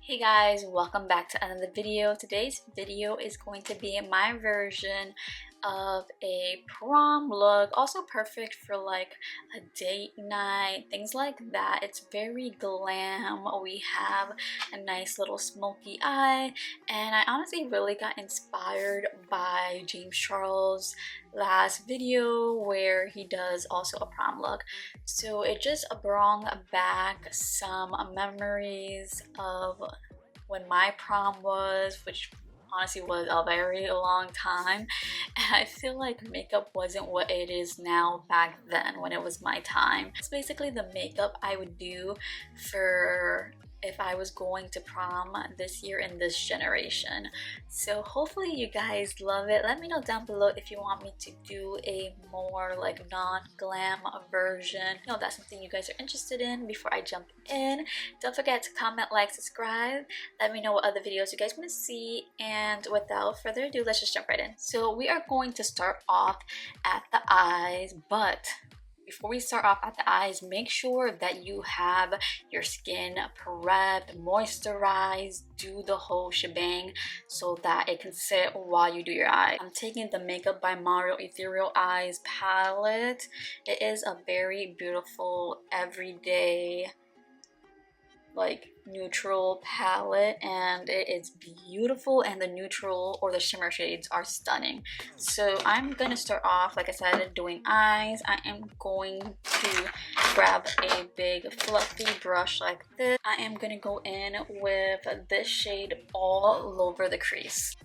Hey guys, welcome back to another video. Today's video is going to be my version of a prom look, also perfect for like a date night, things like that. It's very glam. We have a nice little smoky eye, and I honestly really got inspired by James Charles' last video where he does also a prom look. So it just brought back some memories of when my prom was, which honestly was a very long time, and I feel like makeup wasn't what it is now back then when it was my time. It's basically the makeup I would do for if I was going to prom this year in this generation. So hopefully you guys love it. Let me know down below if you want me to do a more like non-glam version. You know, that's something you guys are interested in. Before I jump in, don't forget to comment, like, subscribe. Let me know what other videos you guys want to see, and without further ado, let's just jump right in. So we are going to start off at the eyes, but before we start off at the eyes, make sure that you have your skin prepped, moisturized, do the whole shebang so that it can sit while you do your eyes. I'm taking the Makeup by Mario Ethereal Eyes palette. It is a very beautiful everyday like neutral palette, and it is beautiful, and the neutral or the shimmer shades are stunning. So I'm gonna start off, like I said, doing eyes. I am going to grab a big fluffy brush like this. I am gonna go in with this shade all over the crease.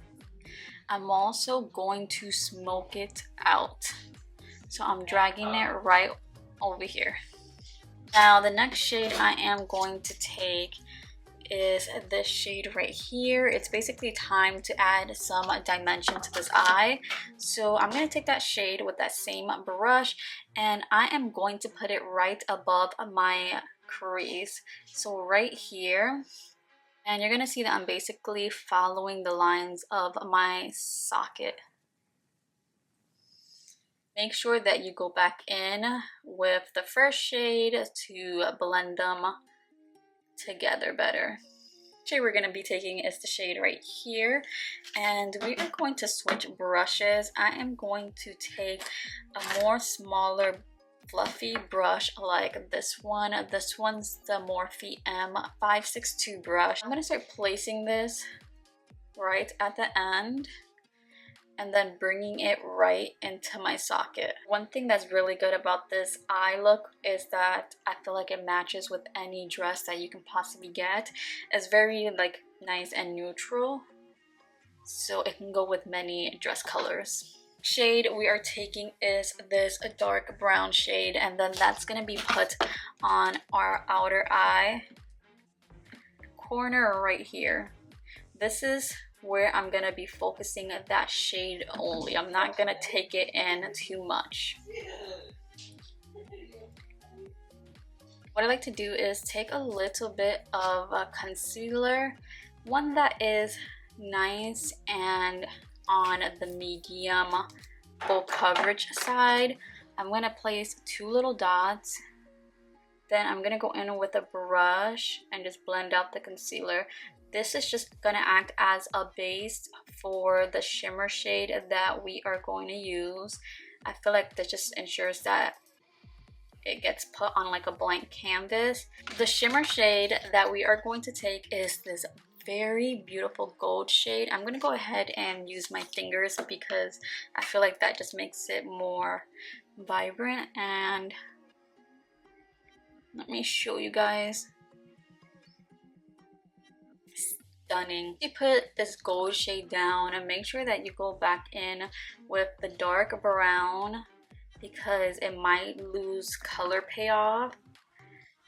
I'm also going to smoke it out, so I'm dragging it right over here. Now the next shade I am going to take is this shade right here. It's basically time to add some dimension to this eye. So I'm going to take that shade with that same brush, and I am going to put it right above my crease. So right here. And you're going to see that I'm basically following the lines of my socket. Make sure that you go back in with the first shade to blend them together better. The shade we're going to be taking is the shade right here, and we are going to switch brushes. I am going to take a more smaller fluffy brush like this one. This one's the Morphe M562 brush. I'm going to start placing this right at the end and then bringing it right into my socket. One thing that's really good about this eye look is that I feel like it matches with any dress that you can possibly get. It's very like nice and neutral, so it can go with many dress colors. Shade we are taking is this dark brown shade, and then that's gonna be put on our outer eye corner right here. This is where I'm gonna be focusing that shade only. I'm not gonna take it in too much. What I like to do is take a little bit of a concealer, one that is nice and on the medium full coverage side. I'm gonna place 2 little dots. Then I'm gonna go in with a brush and just blend out the concealer. This is just gonna act as a base for the shimmer shade that we are going to use. I feel like this just ensures that it gets put on like a blank canvas. The shimmer shade that we are going to take is this very beautiful gold shade. I'm gonna go ahead and use my fingers because I feel like that just makes it more vibrant, and let me show you guys. Stunning. You put this gold shade down and make sure that you go back in with the dark brown because it might lose color payoff.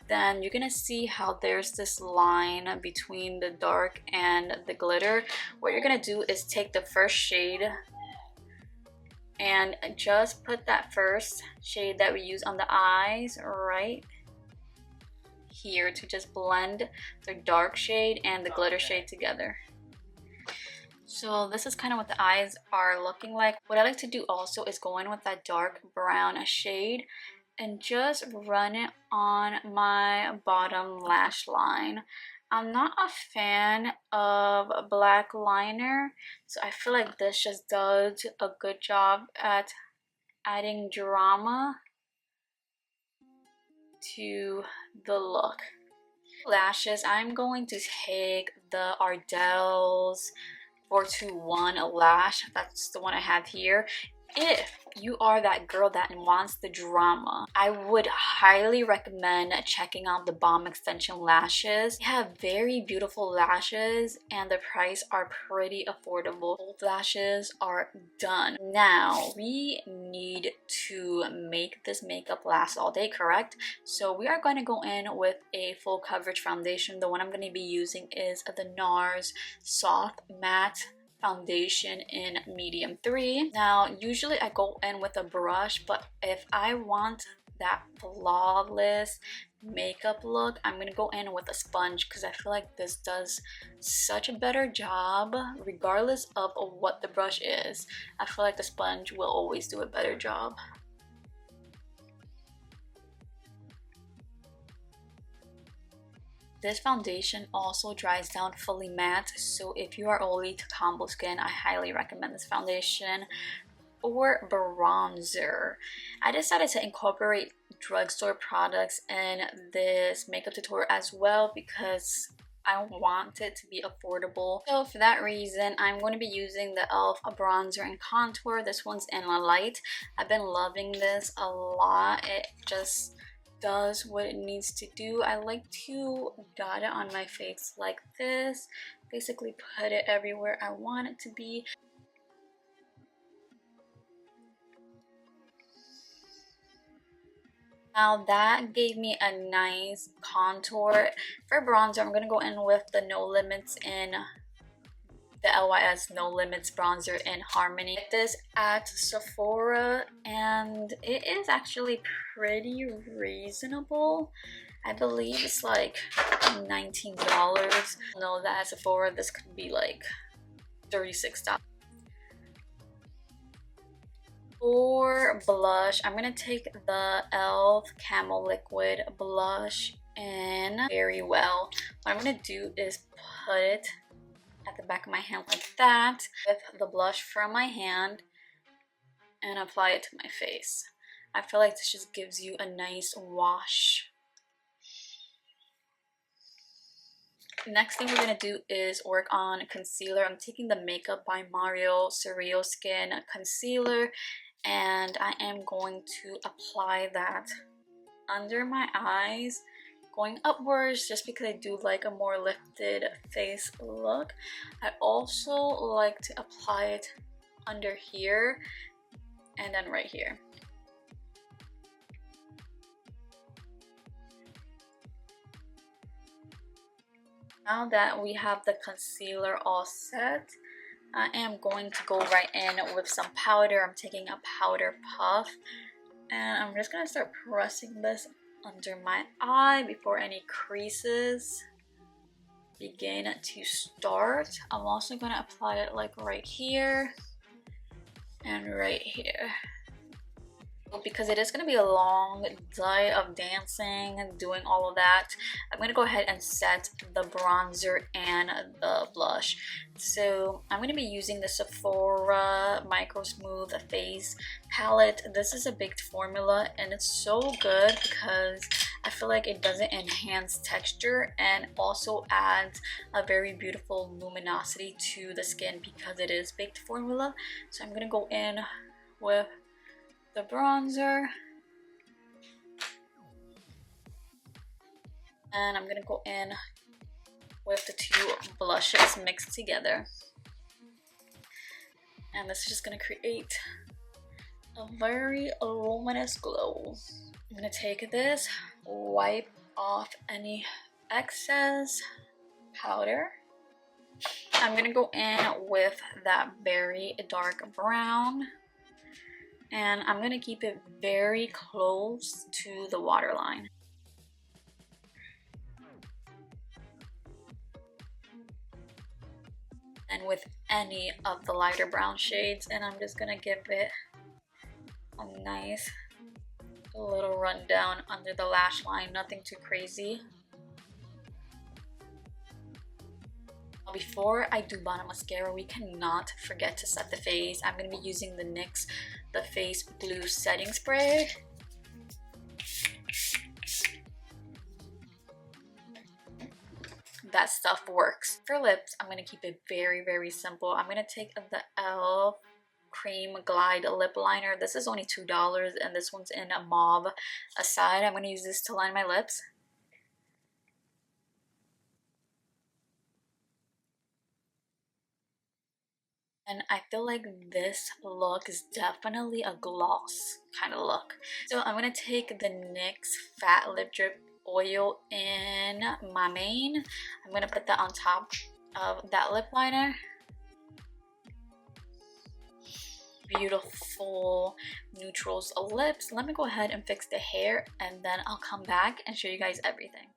Then you're gonna see how there's this line between the dark and the glitter. What you're gonna do is take the first shade and just put that first shade that we use on the eyes right here to just blend the dark shade and the glitter shade together. So this is kind of what the eyes are looking like. What I like to do also is go in with that dark brown shade and just run it on my bottom lash line. I'm not a fan of black liner, so I feel like this just does a good job at adding drama to the look. Lashes, I'm going to take the Ardell's 421 lash. That's the one I have here. If you are that girl that wants the drama, I would highly recommend checking out the Bomb Extension lashes. They have very beautiful lashes and the price are pretty affordable. Both lashes are done. Now we need to make this makeup last all day, correct? So we are going to go in with a full coverage foundation. The one I'm going to be using is the NARS Soft Matte foundation in medium 3. Now usually I go in with a brush, but if I want that flawless makeup look, I'm gonna go in with a sponge because I feel like this does such a better job regardless of what the brush is. I feel like the sponge will always do a better job. This foundation also dries down fully matte, so if you are oily to combo skin, I highly recommend this foundation. Or bronzer, I decided to incorporate drugstore products in this makeup tutorial as well because I want it to be affordable. So for that reason, I'm going to be using the e.l.f. bronzer and contour. This one's in a light. I've been loving this a lot. It just does what it needs to do. I like to dot it on my face like this, basically put it everywhere I want it to be. Now that gave me a nice contour. For bronzer, I'm going to go in with the No Limits in the LYS No Limits bronzer in Harmony. I get this at Sephora and it is actually pretty reasonable. I believe it's like $19. Know that at Sephora this could be like $36. For blush, I'm gonna take the e.l.f. Camel Liquid blush in Very Well. What I'm gonna do is put it at the back of my hand like that with the blush from my hand and apply it to my face. I feel like this just gives you a nice wash. Next thing we're going to do is work on concealer. I'm taking the Makeup by Mario Surreal Skin concealer and I am going to apply that under my eyes, going upwards just because I do like a more lifted face look. I also like to apply it under here and then right here. Now that we have the concealer all set, I am going to go right in with some powder. I'm taking a powder puff and I'm just going to start pressing this under my eye before any creases begin to start. I'm also going to apply it like right here and right here. Because it is going to be a long day of dancing and doing all of that, I'm going to go ahead and set the bronzer and the blush. So I'm going to be using the Sephora Micro Smooth Face palette. This is a baked formula and it's so good because I feel like it doesn't enhance texture and also adds a very beautiful luminosity to the skin because it is baked formula. So I'm going to go in with the bronzer and I'm gonna go in with the two blushes mixed together, and this is just gonna create a very luminous glow. I'm gonna take this, wipe off any excess powder. I'm gonna go in with that very dark brown and I'm going to keep it very close to the waterline. And with any of the lighter brown shades, and I'm just going to give it a nice little rundown under the lash line, nothing too crazy. Before I do bottom mascara, we cannot forget to set the face. I'm going to be using the NYX The Face Blue Setting Spray. That stuff works. For lips, I'm going to keep it very, very simple. I'm going to take the e.l.f. Cream Glide Lip Liner. This is only $2 and this one's in a mauve aside. I'm going to use this to line my lips. And I feel like this look is definitely a gloss kind of look. So I'm going to take the NYX Fat Lip Drip Oil in my main. I'm going to put that on top of that lip liner. Beautiful neutrals lips. Let me go ahead and fix the hair and then I'll come back and show you guys everything.